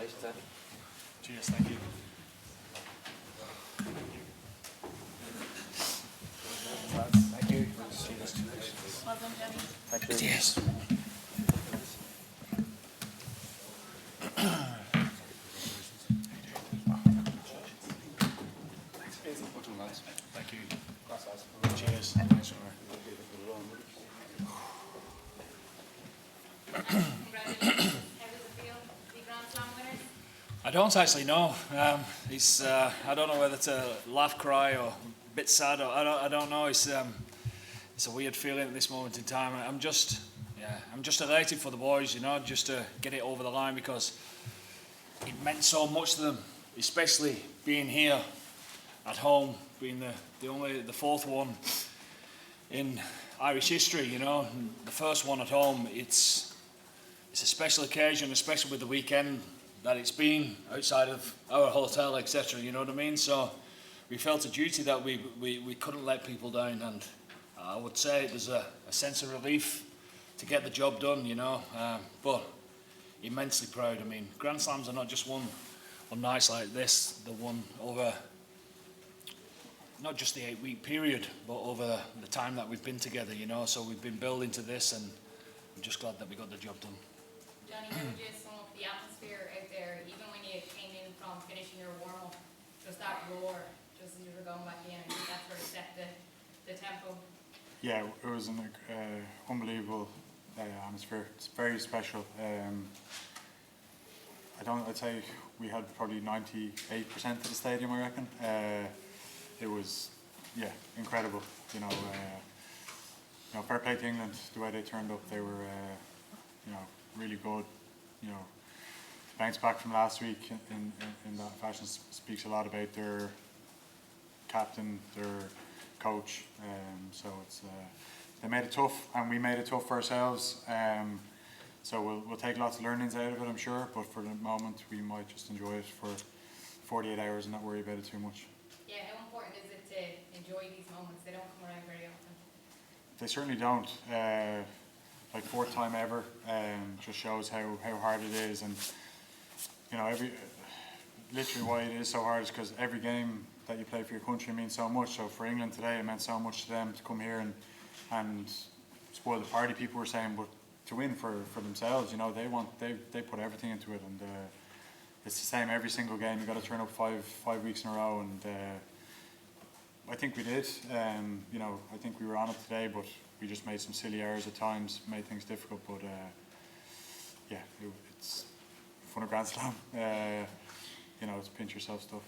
Congratulations, Andy. Cheers, thank you. Thank you. Cheers. Well done, Johnny. Thank you. Cheers. Thank you. Cheers. Thanks, Congratulations. How does it feel to be Grand Slam winners? I don't actually know. I don't know whether to laugh, cry, or a bit sad. Or I don't know. It's a weird feeling at this moment in time. I'm just elated for the boys, just to get it over the line because it meant so much to them, especially being here at home, being the fourth one in Irish history, and the first one at home. It's a special occasion, especially with the weekend that it's been outside of our hotel, etc. You know what I mean? So we felt a duty that we couldn't let people down, and I would say there's a sense of relief to get the job done, but immensely proud. I mean, Grand Slams are not just won on nights like this, they're won over not just the 8-week period, but over the time that we've been together, so we've been building to this, and I'm just glad that we got the job done. Johnny, how would you sum up the atmosphere out there, even when you came in from finishing your warm-up, just that roar, just as you were going back in, I think that sort of set the tempo? Yeah, it was an unbelievable atmosphere. It's very special. I'd say we had probably 98% of the stadium, I reckon. It was, incredible. Fair play to England, the way they turned up. They were, really good. To bounce back from last week in that fashion speaks a lot about their captain, their coach. So it's they made it tough, and we made it tough for ourselves. So we'll take lots of learnings out of it, I'm sure. But for the moment, we might just enjoy it for 48 hours and not worry about it too much. Yeah, how important is it to enjoy these moments? They don't come around very often. They certainly don't. Like fourth time ever, just shows how hard it is, and literally why it is so hard is because every game that you play for your country means so much. So for England today, it meant so much to them to come here and spoil the party. People were saying, but to win for themselves, they put everything into it, and it's the same every single game. You got to turn up five weeks in a row, and I think we did. I think we were on it today, but we just made some silly errors at times, made things difficult. But it's fun of Grand Slam. It's pinch yourself stuff.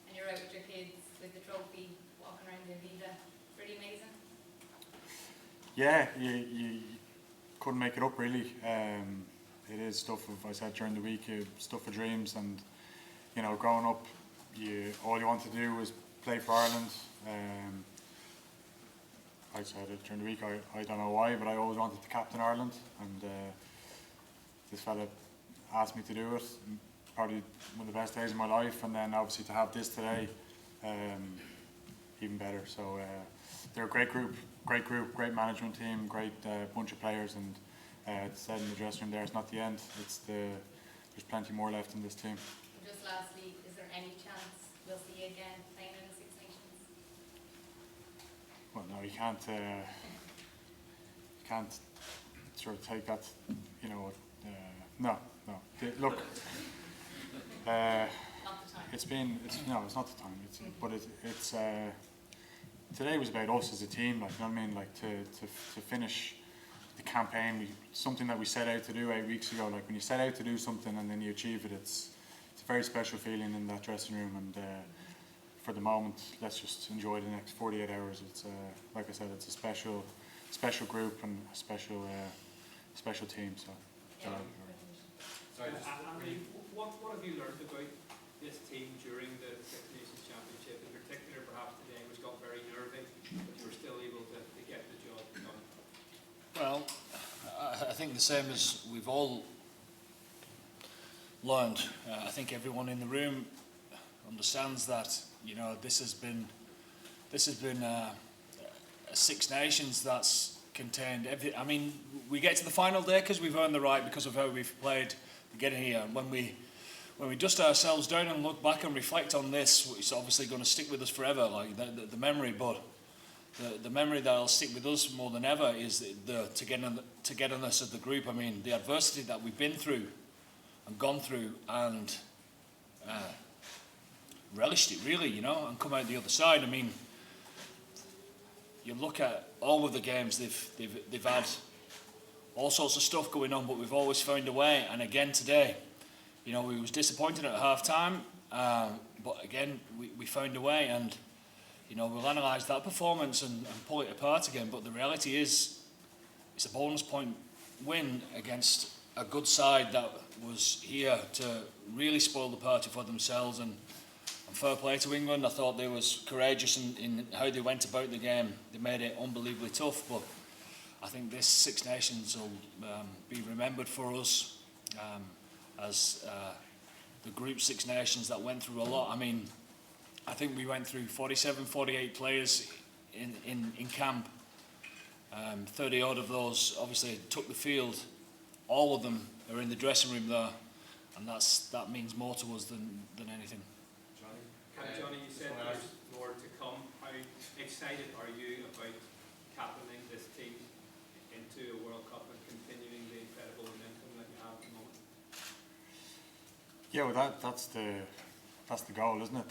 And you're out with your kids with the trophy, walking around the Aviva. Pretty amazing. Yeah, you couldn't make it up really. It is stuff of, I said during the week, stuff of dreams, and growing up, all you want to do was play for Ireland. I said it during the week. I don't know why, but I always wanted to captain Ireland, and this fella asked me to do it. Probably one of the best days of my life, and then obviously to have this today, even better. So they're a great group, great management team, great bunch of players, and it's said in the dressing room there, it's not the end. There's plenty more left in this team. Just lastly, is there any chance we'll see you again playing in the Six Nations? Well, no, you can't sort of take that, no. Look, Not the time. it's not the time. But it's today was about us as a team. Like, you know what I mean? Like to finish the campaign, something that we set out to do 8 weeks ago. Like when you set out to do something and then you achieve it, it's a very special feeling in that dressing room. And for the moment, let's just enjoy the next 48 hours. It's like I said, it's a special group and a special team. So. Sorry, Andy, what have you learned about this team during the Six Nations Championship, in particular perhaps today, which got very nervy, but you were still able to get the job done? Well, I think the same as we've all learned. I think everyone in the room understands that this has been a Six Nations that's contained every. I mean, we get to the final day because we've earned the right because of how we've played to get here. When when we dust ourselves down and look back and reflect on this, it's obviously going to stick with us forever, like the memory. But the memory that'll stick with us more than ever is the togetherness of the group. I mean, the adversity that we've been through and gone through, and relished it really, you know, and come out the other side. I mean, you look at all of the games, they've had all sorts of stuff going on, but we've always found a way. And again today, you know, we was disappointed at half time, but again we found a way, and you know, we'll analyse that performance and pull it apart again. But the reality is, it's a bonus point win against a good side that was here to really spoil the party for themselves. And fair play to England. I thought they was courageous in how they went about the game. They made it unbelievably tough, but I think this Six Nations will be remembered for us as the group Six Nations that went through a lot. I mean, I think we went through 47, 48 players in camp. 30 odd of those obviously took the field. All of them are in the dressing room there, and that means more to us than anything. Johnny, you said there's more to come. How excited are you about captaining this team into a World Cup and continuing the incredible momentum that you have at the moment? Yeah, well, that's the goal, isn't it?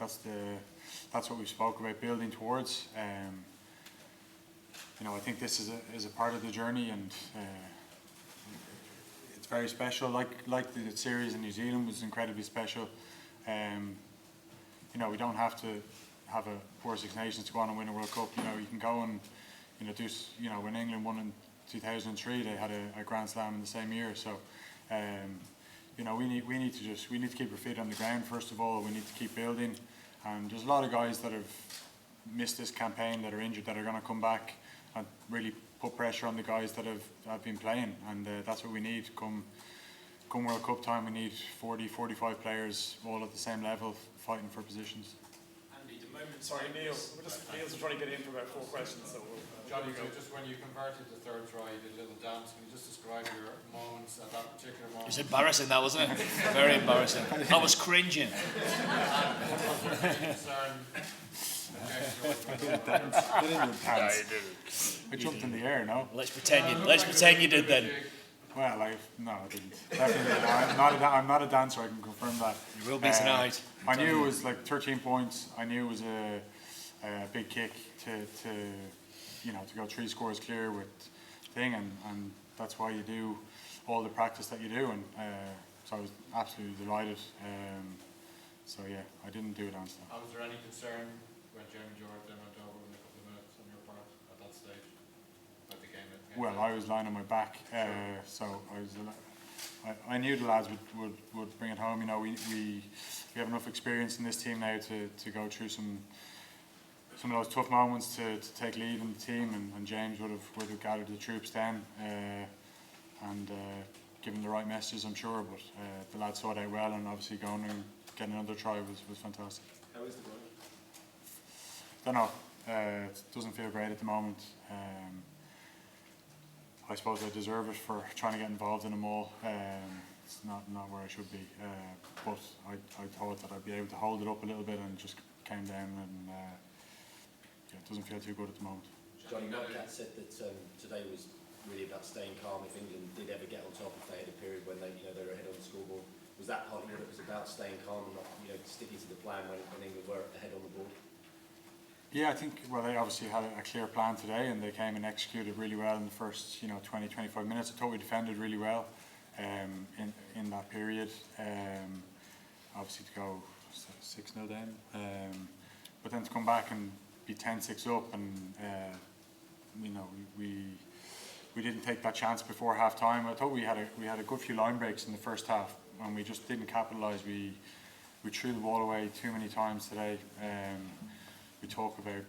That's what we spoke about building towards. You know, I think this is a part of the journey, and it's very special. Like the series in New Zealand was incredibly special. You know, we don't have to have a poor Six Nations to go on and win a World Cup. You know, you can go and, you know, do, you know, when England won in 2003, they had a Grand Slam in the same year. So, you know, we need to keep our feet on the ground first of all. We need to keep building. And there's a lot of guys that have missed this campaign, that are injured, that are going to come back and really put pressure on the guys that have been playing. And that's what we need. Come World Cup time, we need 40, 45 players all at the same level, fighting for positions. Andy, the moment. Sorry, Neil. Neil's trying to get in for about 4 questions, so Johnny, so just when you converted the third try, you did a little dance. Can you just describe your moments at that particular moment? It was embarrassing, that, wasn't it? Very embarrassing. I was cringing. I jumped in the air, no? Let's pretend you did then. Well, no, I didn't. Definitely, I'm not a dancer. I can confirm that. You will be tonight. I knew it was like 13 points. I knew it was a big kick to you know, to go 3 scores clear with thing, and that's why you do all the practice that you do, and so I was absolutely delighted. So yeah, I didn't do it on stuff. Was there any concern when Jeremy Jordan went over in a couple of minutes on your part at that stage? At the game? Well, I was lying on my back, so I knew the lads would bring it home. You know, we have enough experience in this team now to go through some of those tough moments to take lead in the team, and James would have gathered the troops then and given the right messages, I'm sure. But the lads saw it out well, and obviously going and getting another try was fantastic. How is the ground? Don't know. It doesn't feel great at the moment. I suppose I deserve it for trying to get involved in them all. It's not where I should be, but I thought that I'd be able to hold it up a little bit, and just came down, and yeah, it doesn't feel too good at the moment. Johnny Cat said that today was really about staying calm. If England did ever get on top, if they had a period when they were ahead on the scoreboard, was that partly what it was about, staying calm and not sticking to the plan when England were ahead on the board? Yeah, I think, well, they obviously had a clear plan today, and they came and executed really well in the first 20, 25 minutes. I thought we defended really well in that period. Obviously to go 6-0 down, but then to come back and be 10-6 up, and we didn't take that chance before half time. I thought we had a good few line breaks in the first half, and we just didn't capitalise. We threw the ball away too many times today. We talk about,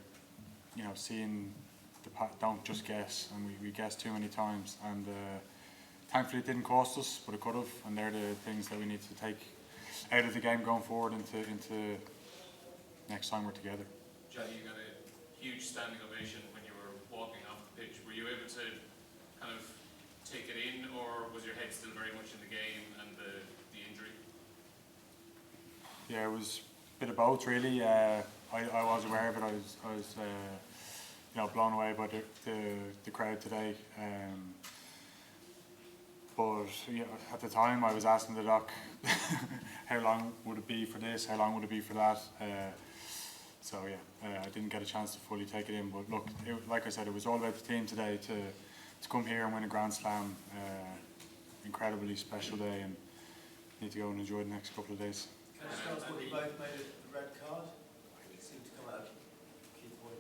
seeing don't just guess, and we guessed too many times, and thankfully it didn't cost us, but it could have, and they're the things that we need to take out of the game going forward into next time we're together. Johnny, you got a huge standing ovation when you were walking off the pitch. Were you able to kind of take it in, or was your head still very much in the game and the injury? it was a bit of both really. I was aware of it. I was you know, blown away by the crowd today. But yeah, at the time I was asking the doc how long would it be for this, how long would it be for that. So yeah, I didn't get a chance to fully take it in. But look, like I said, it was all about the team today to come here and win a Grand Slam. Incredibly special day, and need to go and enjoy the next couple of days. Can I just ask what you both made of the red card? It seemed to come out a key point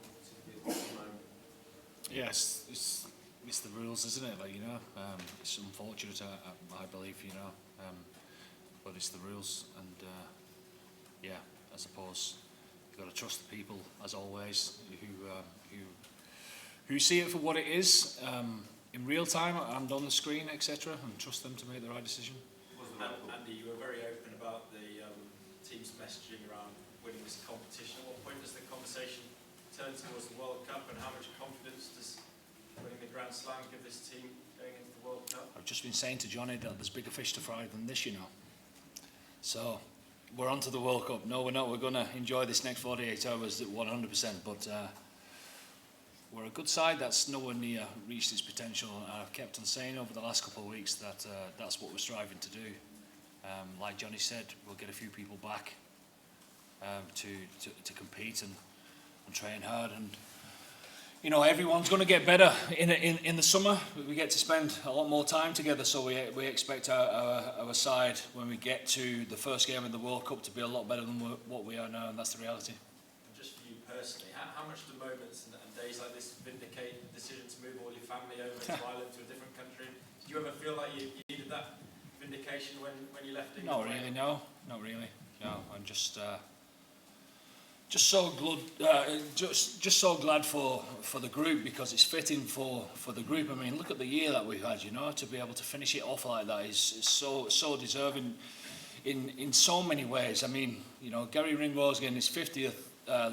at the moment. Yes, it's the rules, isn't it? Like, you know, it's unfortunate, I believe, you know, but it's the rules, and yeah, I suppose you've got to trust the people, as always, who see it for what it is in real time and on the screen, etc., and trust them to make the right decision. Andy, you were very open about the team's messaging around winning this competition. At what point does the conversation turn towards the World Cup, and how much confidence does winning the Grand Slam give this team going into the World Cup? I've just been saying to Johnny that there's bigger fish to fry than this, you know. So we're on to the World Cup. No, we're not. We're going to enjoy this next 48 hours at 100%, but we're a good side that's nowhere near reached its potential. I've kept on saying over the last couple of weeks that that's what we're striving to do. Like Johnny said, we'll get a few people back to compete and train hard, and you know, everyone's going to get better in the summer. We get to spend a lot more time together, so we expect our side, when we get to the first game of the World Cup, to be a lot better than what we are now, and that's the reality. And just for you personally, how much do moments and days like this vindicate the decision to move all your family over to Ireland, to a different country? Did you ever feel like you needed that vindication when you left England? Not really, no. Not really. No, I'm just so glad, just so glad for the group, because it's fitting for the group. I mean, look at the year that we've had. You know, to be able to finish it off like that is so deserving in so many ways. I mean, you know, Gary Ringrose getting his 50th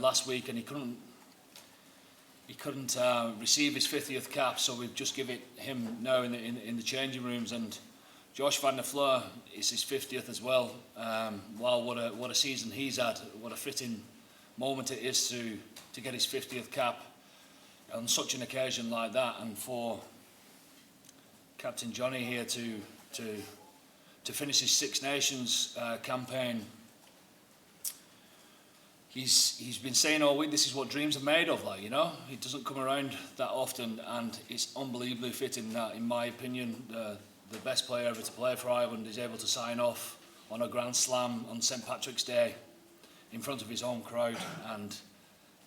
last week, and he couldn't receive his 50th cap, so we've just given it him now in the changing rooms. And Josh van der Fleur is his 50th as well. Wow, what a season he's had! What a fitting moment it is to get his 50th cap on such an occasion like that, and for Captain Johnny here to finish his Six Nations campaign. He's been saying all week, this is what dreams are made of, like, you know. It doesn't come around that often, and it's unbelievably fitting that, in my opinion, the best player ever to play for Ireland is able to sign off on a Grand Slam on St Patrick's Day in front of his home crowd. And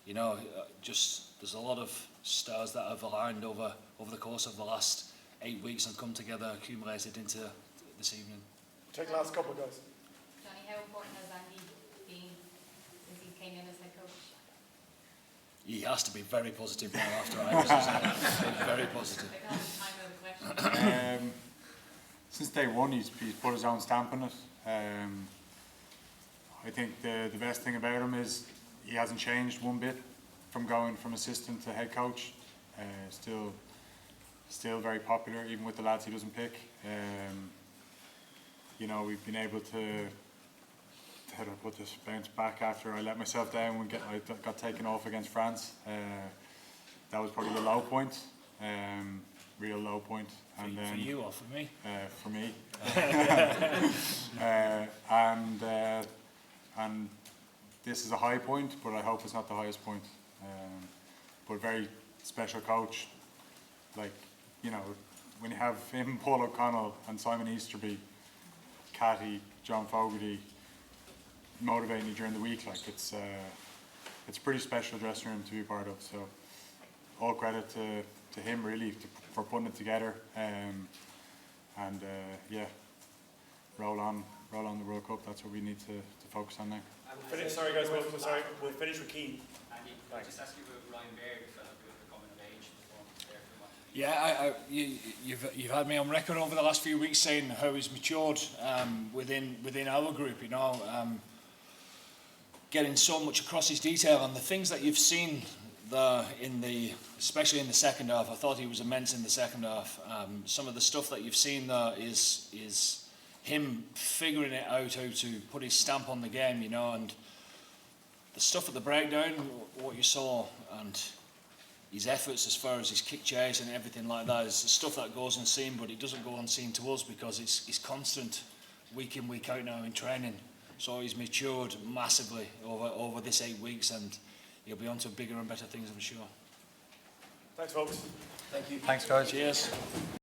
you know, just there's a lot of stars that have aligned over the course of the last 8 weeks and come together, accumulated into this evening. Take the last couple, guys. Johnny, how important has Andy been since he came in as head coach? He has to be very positive now after I was very positive. Like, how much time out of the question? Since day one, he's put his own stamp on it. I think the best thing about him is he hasn't changed one bit from going from assistant to head coach. Still very popular, even with the lads he doesn't pick. You know, we've been able to, how do I put this, bounce back after I let myself down when I got taken off against France. That was probably the low point, real low point. And for you or for me? For me. And this is a high point, but I hope it's not the highest point. But very special coach. Like, you know, when you have him, Paul O'Connell and Simon Easterby, Catty, John Fogarty motivating you during the week, like it's a pretty special dressing room to be part of. So all credit to him really for putting it together. Yeah, roll on the World Cup. That's what we need to focus on now. Sorry guys, we'll finish with Keane. Andy, can I just ask you about Ryan Baird, the fellow who coming of age performance there for much? Yeah, you've had me on record over the last few weeks saying how he's matured within our group. You know, getting so much across his detail, and the things that you've seen especially in the second half. I thought he was immense in the second half. Some of the stuff that you've seen there is him figuring it out how to put his stamp on the game, you know, and the stuff at the breakdown, what you saw, and his efforts as far as his kick chase and everything like that is stuff that goes unseen, but it doesn't go unseen to us because it's constant week in, week out now in training. So he's matured massively over this 8 weeks, and he'll be on to bigger and better things, I'm sure. Thanks, folks. Thank you. Thanks, guys. Cheers.